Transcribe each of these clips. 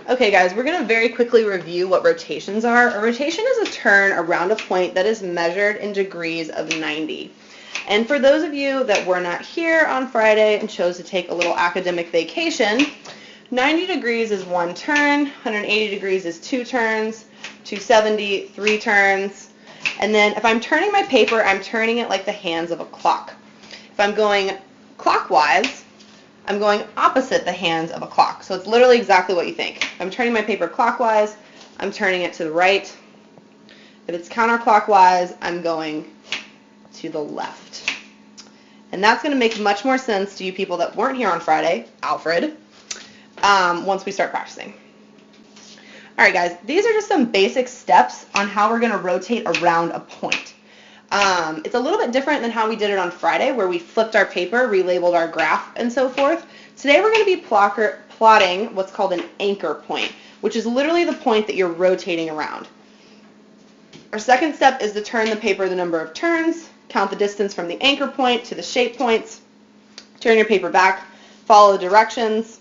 Okay guys, we're going to very quickly review what rotations are. A rotation is a turn around a point that is measured in degrees of 90. And for those of you that were not here on Friday and chose to take a little academic vacation, 90 degrees is one turn, 180 degrees is two turns, 270, three turns. And then if I'm turning my paper, I'm turning it like the hands of a clock. If I'm going clockwise, I'm going opposite the hands of a clock. So it's literally exactly what you think. If I'm turning my paper clockwise, I'm turning it to the right. If it's counterclockwise, I'm going to the left. And that's going to make much more sense to you people that weren't here on Friday, Alfred, once we start practicing. All right, guys, these are just some basic steps on how we're going to rotate around a point. It's a little bit different than how we did it on Friday, where we flipped our paper, relabeled our graph, and so forth. Today we're going to be plotting what's called an anchor point, which is literally the point that you're rotating around. Our second step is to turn the paper the number of turns, count the distance from the anchor point to the shape points, turn your paper back, follow the directions,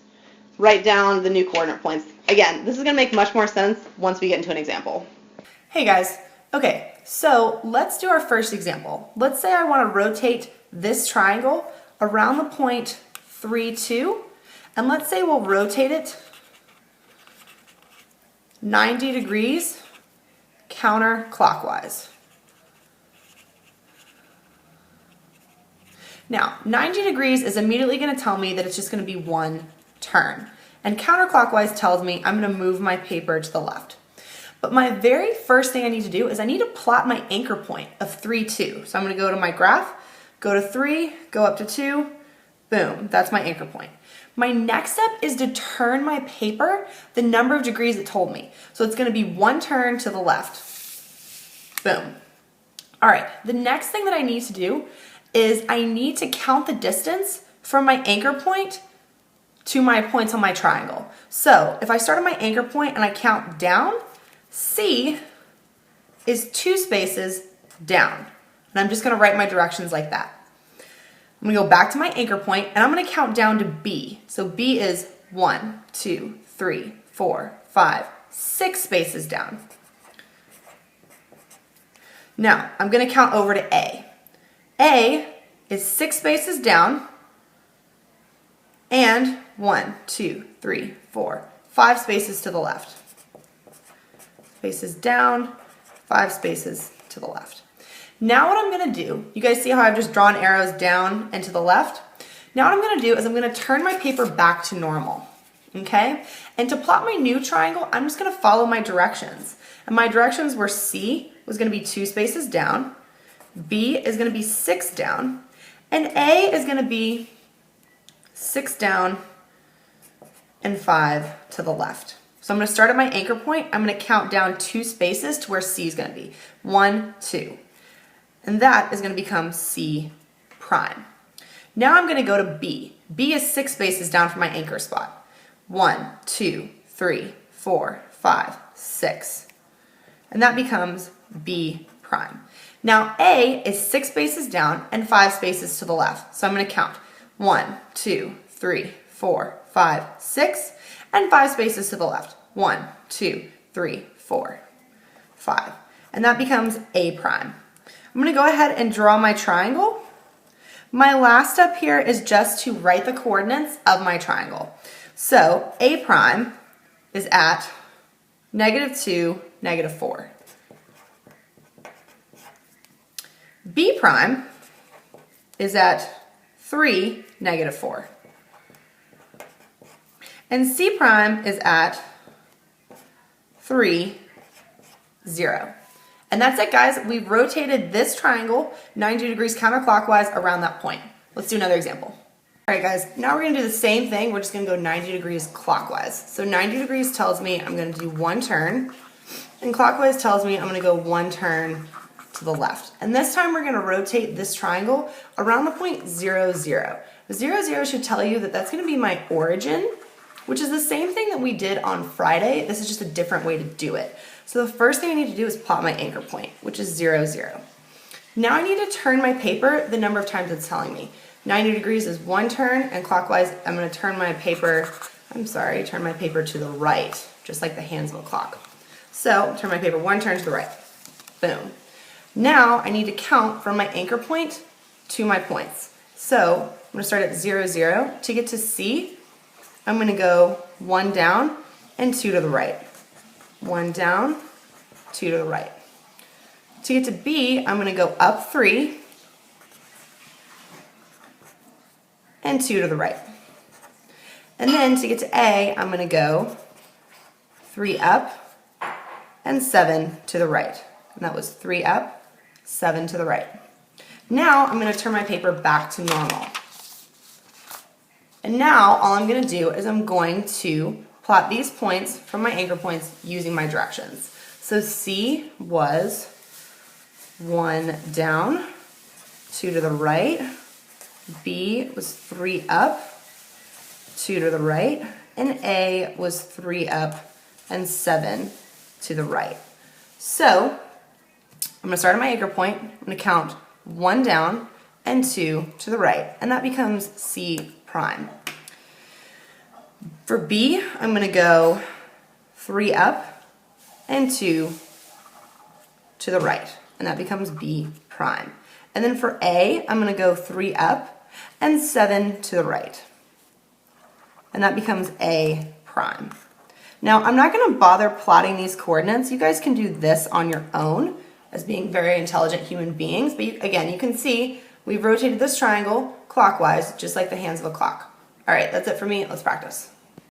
write down the new coordinate points. Again, this is going to make much more sense once we get into an example. Hey guys, okay, so let's do our first example. Let's say I want to rotate this triangle around the point 3, 2, and let's say we'll rotate it 90 degrees counterclockwise. Now, 90 degrees is immediately going to tell me that it's just going to be one turn. And counterclockwise tells me I'm going to move my paper to the left. But my very first thing I need to do is I need to plot my anchor point of 3, 2. So I'm going to go to my graph, go to 3, go up to 2, boom, that's my anchor point. My next step is to turn my paper the number of degrees it told me. So it's going to be one turn to the left. Boom. All right, the next thing that I need to do is I need to count the distance from my anchor point to my points on my triangle. So if I start at my anchor point and I count down, C is 2 spaces down. And I'm just going to write my directions like that. I'm going to go back to my anchor point and I'm going to count down to B. So B is 1, 2, 3, 4, 5, 6 spaces down. Now I'm going to count over to A. A is 6 spaces down and 1, 2, 3, 4, 5 spaces to the left. Spaces down, 5 spaces to the left. Now what I'm going to do, you guys see how I've just drawn arrows down and to the left? Now what I'm going to do is I'm going to turn my paper back to normal, okay? And to plot my new triangle, I'm just going to follow my directions. And my directions were C was going to be 2 spaces down, B is going to be 6 down, and A is going to be 6 down and 5 to the left. So I'm going to start at my anchor point. I'm going to count down 2 spaces to where C is going to be. 1, 2. And that is going to become C prime. Now I'm going to go to B. B is 6 spaces down from my anchor spot. 1, 2, 3, 4, 5, 6. And that becomes B prime. Now A is 6 spaces down and 5 spaces to the left. So I'm going to count 1, 2, 3, 4, 5, 6, and 5 spaces to the left. 1, 2, 3, 4, 5. And that becomes A prime. I'm going to go ahead and draw my triangle. My last step here is just to write the coordinates of my triangle. So A prime is at -2, -4. B prime is at 3, -4. And C prime is at 3, 0. And that's it, guys. We've rotated this triangle 90 degrees counterclockwise around that point. Let's do another example. All right, guys, now we're going to do the same thing. We're just going to go 90 degrees clockwise. So 90 degrees tells me I'm going to do one turn, and clockwise tells me I'm going to go one turn to the left. And this time we're going to rotate this triangle around the point 0, 0. 0, 0 should tell you that that's going to be my origin, which is the same thing that we did on Friday. This is just a different way to do it. So the first thing I need to do is plot my anchor point, which is 0, 0. Now I need to turn my paper the number of times it's telling me. 90 degrees is one turn, and clockwise I'm going to turn my paper, turn my paper to the right, just like the hands of a clock. So turn my paper 1 turn to the right. Boom. Now I need to count from my anchor point to my points. So I'm going to start at 0, 0. To get to C, I'm going to go 1 down and 2 to the right. 1 down, 2 to the right. To get to B, I'm going to go up 3 and 2 to the right. And then to get to A, I'm going to go 3 up and 7 to the right. And that was 3 up, 7 to the right. Now I'm going to turn my paper back to normal. And now all I'm going to do is I'm going to plot these points from my anchor points using my directions. So C was 1 down, 2 to the right. B was 3 up, 2 to the right. And A was 3 up and 7 to the right. So I'm going to start at my anchor point. I'm going to count 1 down and 2 to the right. And that becomes C prime. For B, I'm going to go 3 up and 2 to the right. And that becomes B prime. And then for A, I'm going to go 3 up and 7 to the right. And that becomes A prime. Now, I'm not going to bother plotting these coordinates. You guys can do this on your own as being very intelligent human beings. But again, you can see we've rotated this triangle clockwise, just like the hands of a clock. All right, that's it for me. Let's practice.